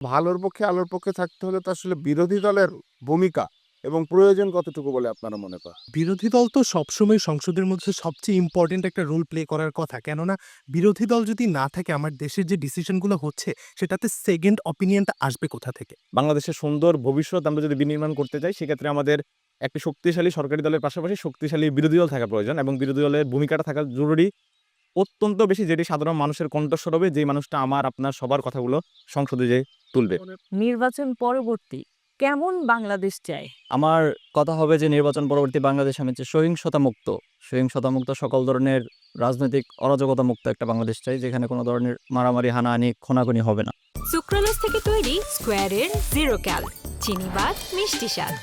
ভালোর পক্ষে আলোর পক্ষে থাকতে হলে তো আসলে বিরোধী দলের ভূমিকা এবং প্রয়োজন কতটুকু বলে আপনারা মনে করেন? বিরোধী দল তো সবসময় সংসদের মধ্যে সবচেয়ে ইম্পর্টেন্ট একটা রোল প্লে করার কথা। কেননা বিরোধী দল যদি না থাকে আমার দেশের যে ডিসিশনগুলো হচ্ছে সেটাতে সেকেন্ড অপিনিয়নটা আসবে কোথা থেকে? বাংলাদেশের সুন্দর ভবিষ্যৎ আমরা যদি বিনির্মাণ করতে চাই, সেক্ষেত্রে আমাদের একটি শক্তিশালী সরকারি দলের পাশাপাশি শক্তিশালী বিরোধী দল থাকা প্রয়োজন এবং বিরোধী দলের ভূমিকাটা থাকা জরুরি, অত্যন্ত বেশি, যেটি সাধারণ মানুষের কণ্ঠস্বর হবে, যেই মানুষটা আমার আপনার সবার কথাগুলো সংসদে যেয়ে তুলবে। নির্বাচন পরবর্তী কেমন বাংলাদেশ চাই? আমার কথা হবে যে নির্বাচন পরবর্তী বাংলাদেশ আমি চাই সহিংসতামুক্ত সকল ধরনের রাজনৈতিক অরাজকতা মুক্ত একটা বাংলাদেশ চাই, যেখানে কোনো ধরনের মারামারি, হানাহানি, খুনাখুনি হবে না। সুক্রালোজ থেকে তৈরি স্কোয়ারের জিরো ক্যাল চিনিবাদ মিষ্টি স্বাদ।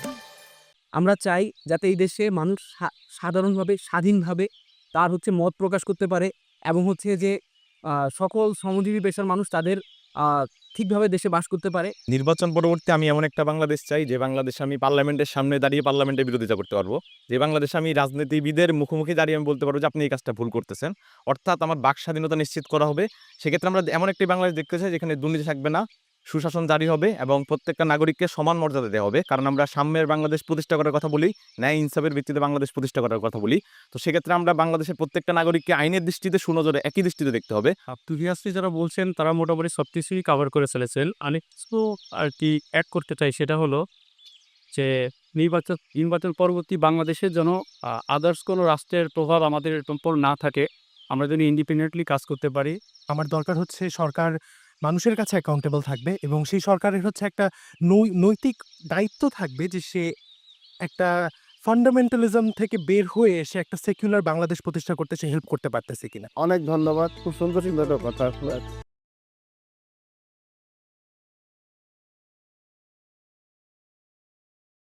আমরা চাই যাতে এই দেশে মানুষ সাধারণভাবে স্বাধীনভাবে তার মত প্রকাশ করতে পারে এবং যে সকল শ্রমজীবী পেশার মানুষ তাদের ঠিকভাবে দেশে বাস করতে পারে। নির্বাচন পরবর্তী আমি এমন একটা বাংলাদেশ চাই, যে বাংলাদেশে আমি পার্লামেন্টের সামনে দাঁড়িয়ে পার্লামেন্টের বিরোধিতা করতে পারবো, যে বাংলাদেশে আমি রাজনীতিবিদের মুখোমুখি দাঁড়িয়ে আমি বলতে পারবো যে আপনি এই কাজটা ভুল করতেছেন। অর্থাৎ আমার বাক স্বাধীনতা নিশ্চিত করা হবে। সেক্ষেত্রে আমরা এমন একটি বাংলাদেশ দেখতে চাই যেখানে দুর্নীতি থাকবে না, সুশাসন জারি হবে এবং প্রত্যেকটা নাগরিককে সমান মর্যাদা দেওয়া হবে। কারণ আমরা সাম্যের বাংলাদেশ প্রতিষ্ঠা করার কথা বলি, ন্যায় ইনসাফের ভিত্তিতে বাংলাদেশ প্রতিষ্ঠা করার কথা বলি। তো সেক্ষেত্রে আমরা বাংলাদেশের প্রত্যেকটা নাগরিককে আইনের দৃষ্টিতে সুনজরে একই দৃষ্টিতে দেখতে হবে। প্রিভিয়াসলি যারা বলছেন তারা মোটামুটি সব কিছুই কভার করে ফেলেছেন। আমি কিছু আর কি অ্যাড করতে চাই, সেটা হলো যে নির্বাচন পরবর্তী বাংলাদেশের যেন আদার্স কোনো রাষ্ট্রের প্রভাব আমাদের উপর না থাকে, আমরা যেন ইন্ডিপেন্ডেন্টলি কাজ করতে পারি। আমার দরকার হচ্ছে সরকার মানুষের কাছে অ্যাকাউন্টেবল থাকবে এবং সেই সরকারের একটা নৈতিক দায়িত্ব থাকবে যে সে একটা ফান্ডামেন্টালিজম থেকে বের হয়ে এসে একটা সেকুলার বাংলাদেশ প্রতিষ্ঠা করতে সে হেল্প করতে পারতেছে কিনা। অনেক ধন্যবাদ। খুব সুন্দর সুন্দর কথা।